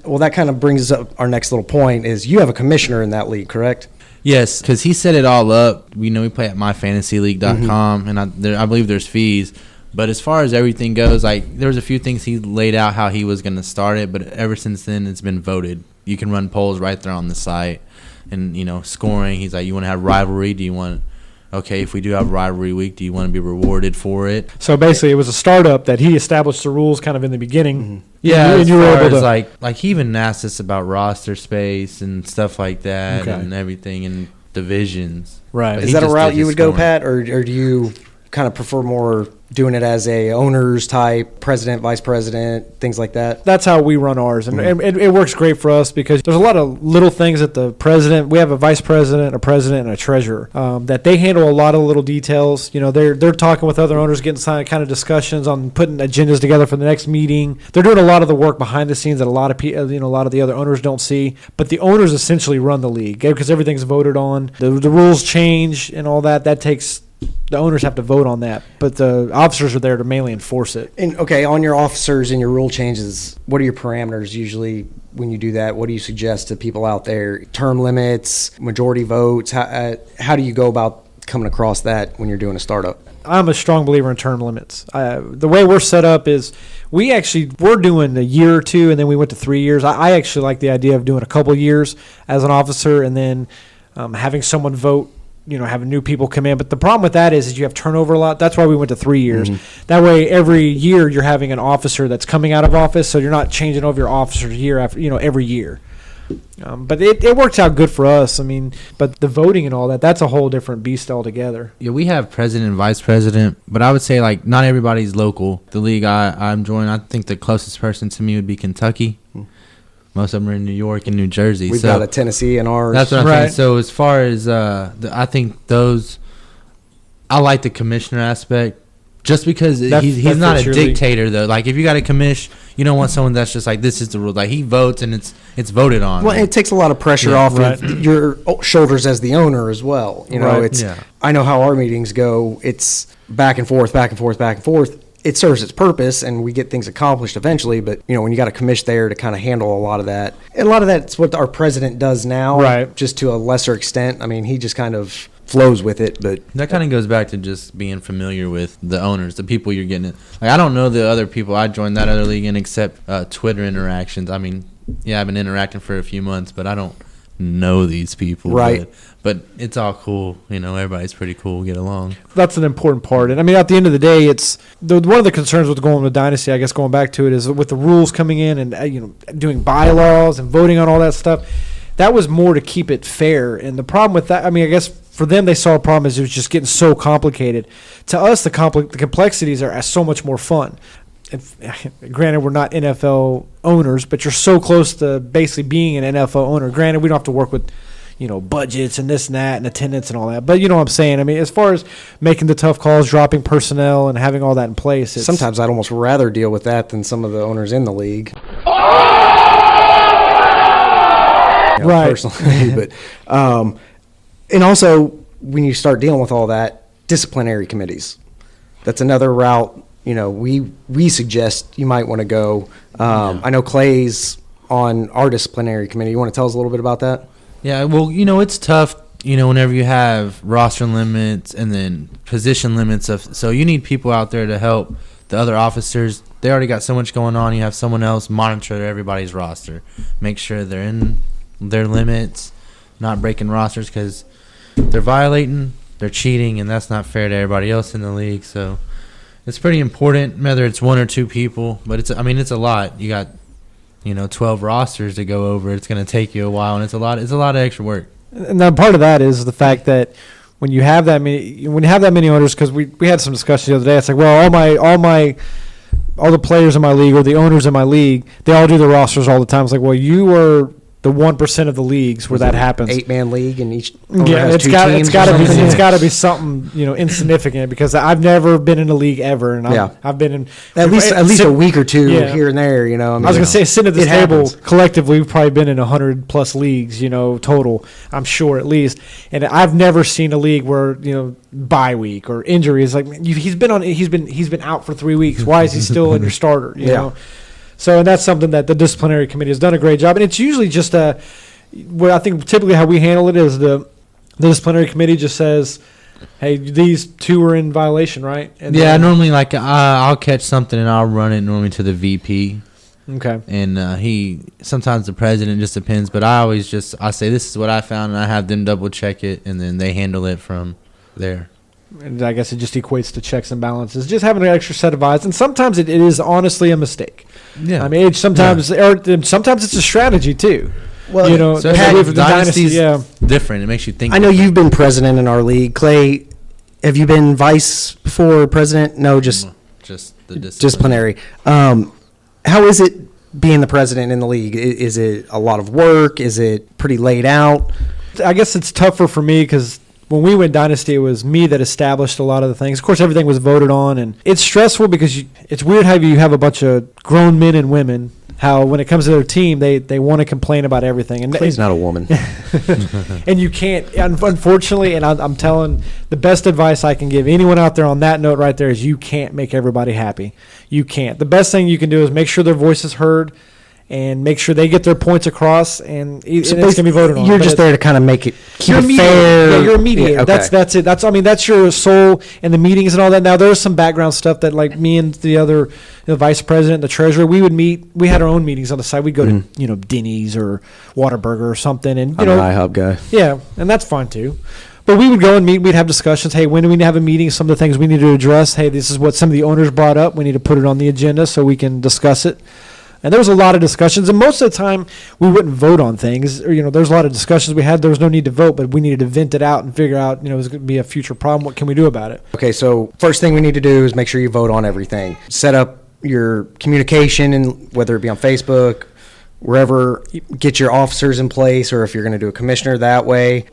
Well, that kind of brings up our next little point is you have a commissioner in that league, correct? Yes, because he set it all up. We play at myfantasyleague.com, and I believe there's fees. But as far as everything goes, like there was a few things he laid out how he was going to start it, but ever since then it's been voted. You can run polls right there on the site, and scoring. He's like, you want to have rivalry? Do you want? Okay, if we do have rivalry week, do you want to be rewarded for it? So basically, it was a startup that he established the rules kind of in the beginning. Mm-hmm. Yeah, and you were able to like he even asked us about roster space and stuff like that, and everything and divisions. Right? Is that a route you would go, Pat, or do you kind of prefer more doing it as a owners type, president, vice president, things like that? That's how we run ours, and it works great for us because there's a lot of little things that the president. We have a vice president, a president, and a treasurer that they handle a lot of little details. They're talking with other owners, getting some kind of discussions on putting agendas together for the next meeting. They're doing a lot of the work behind the scenes that a lot of people, a lot of the other owners don't see. But the owners essentially run the league because everything's voted on. The rules change and all that. That takes. The owners have to vote on that, but the officers are there to mainly enforce it. And okay, on your officers and your rule changes, what are your parameters usually when you do that? What do you suggest to people out there? Term limits, majority votes? How do you go about coming across that when you're doing a startup? I'm a strong believer in term limits. The way we're set up is we're doing a year or two, and then we went to 3 years. I actually like the idea of doing a couple years as an officer, and then having someone vote. Having new people come in. But the problem with that is you have turnover a lot. That's why we went to 3 years. Mm-hmm. That way, every year you're having an officer that's coming out of office, so you're not changing over your officers year after, every year. But it works out good for us. But the voting and all that's a whole different beast altogether. Yeah, we have president and vice president, but I would say not everybody's local. The league I'm joining, I think the closest person to me would be Kentucky. Mm-hmm. Most of them are in New York and New Jersey. We've got a Tennessee in ours. That's what I'm saying. So as far as I think those, I like the commissioner aspect, just because he's not a dictator though. Like if you got a commish, you don't want someone that's just like this is the rule. Like he votes and it's voted on. Well, it takes a lot of pressure off of your shoulders as the owner as well. I know how our meetings go. It's back and forth, back and forth, back and forth. It serves its purpose, and we get things accomplished eventually. But when you got a commish there to kind of handle a lot of that, and a lot of that's what our president does now, right? Just to a lesser extent. He just kind of flows with it. But that kind of goes back to just being familiar with the owners, the people you're getting. Like I don't know the other people I joined that other league in except Twitter interactions. I've been interacting for a few months, but I don't know these people, right? But it's all cool, everybody's pretty cool, get along. That's an important part. And at the end of the day, it's one of the concerns with going with Dynasty, I guess going back to it, is with the rules coming in and doing bylaws and voting on all that stuff. That was more to keep it fair. And the problem with that, I guess for them, they saw a problem as it was just getting so complicated. To us, the complexities are so much more fun. Granted, we're not NFL owners, but you're so close to basically being an NFL owner. Granted, we don't have to work with, budgets and this and that and attendance and all that. But you know what I'm saying? As far as making the tough calls, dropping personnel, and having all that in place. Sometimes I'd almost rather deal with that than some of the owners in the league. Right. Personally. But, and also, when you start dealing with all that, disciplinary committees. That's another route. We suggest you might want to go. I know Clay's on our disciplinary committee. You want to tell us a little bit about that? Yeah, well, it's tough, whenever you have roster limits and then position limits. So you need people out there to help the other officers. They already got so much going on. You have someone else monitor everybody's roster. Make sure they're in their limits, not breaking rosters because they're violating, they're cheating, and that's not fair to everybody else in the league. So it's pretty important, whether it's one or two people, but it's a lot. You got, 12 rosters to go over. It's going to take you a while, and it's a lot of extra work. And then part of that is the fact that when you have that many owners, because we had some discussion the other day. It's like, well, all the players in my league or the owners in my league, they all do the rosters all the time. It's like, well, you are the 1% of the leagues where that happens. 8-man league and each it's got to be something insignificant because I've never been in a league ever, and I've been in at least a week or two here and there. I was gonna say sitting at this table collectively, we've probably been in 100+ leagues, total. I'm sure at least, and I've never seen a league where bye week or injuries. Like he's been out for 3 weeks. Why is he still in your starter? You know. So, and that's something that the disciplinary committee has done a great job. And it's usually just well, I think typically how we handle it is the disciplinary committee just says, hey, these two are in violation, right? And yeah, normally like I'll catch something and I'll run it normally to the VP. Okay. And sometimes the president, just depends, but I say this is what I found, and I have them double check it, and then they handle it from there. And I guess it just equates to checks and balances, just having an extra set of eyes, and sometimes it is honestly a mistake. Yeah, I mean, sometimes it's a strategy too. Well, you know, so the Dynasty's different. It makes you think. I know you've been president in our league, Clay. Have you been vice before president? No, just the disciplinary. How is it being the president in the league? Is it a lot of work? Is it pretty laid out? I guess it's tougher for me because when we went Dynasty, it was me that established a lot of the things. Of course, everything was voted on, and it's stressful because it's weird how you have a bunch of grown men and women, how when it comes to their team, they want to complain about everything. And Clay's not a woman. And you can't, unfortunately, and I'm telling, the best advice I can give anyone out there on that note right there is you can't make everybody happy. You can't. The best thing you can do is make sure their voice is heard and make sure they get their points across, and it's going to be voted on. You're just there to kind of make it keep it fair. Yeah, you're a mediator. Yeah, okay. That's it. That's your soul in the meetings and all that. Now there's some background stuff that, like me and the vice president, the treasurer, we would meet. We had our own meetings on the side. We'd go to Denny's or Whataburger or something, and I'm an IHOP guy. Yeah, and that's fine too. But we would go and meet. We'd have discussions. Hey, when do we have a meeting? Some of the things we need to address. Hey, this is what some of the owners brought up. We need to put it on the agenda so we can discuss it. And there was a lot of discussions, and most of the time we wouldn't vote on things. Or, there's a lot of discussions we had. There was no need to vote, but we needed to vent it out and figure out, is going to be a future problem. What can we do about it? Okay, so first thing we need to do is make sure you vote on everything. Set up your communication, and whether it be on Facebook, wherever, get your officers in place, or if you're going to do a commissioner that way.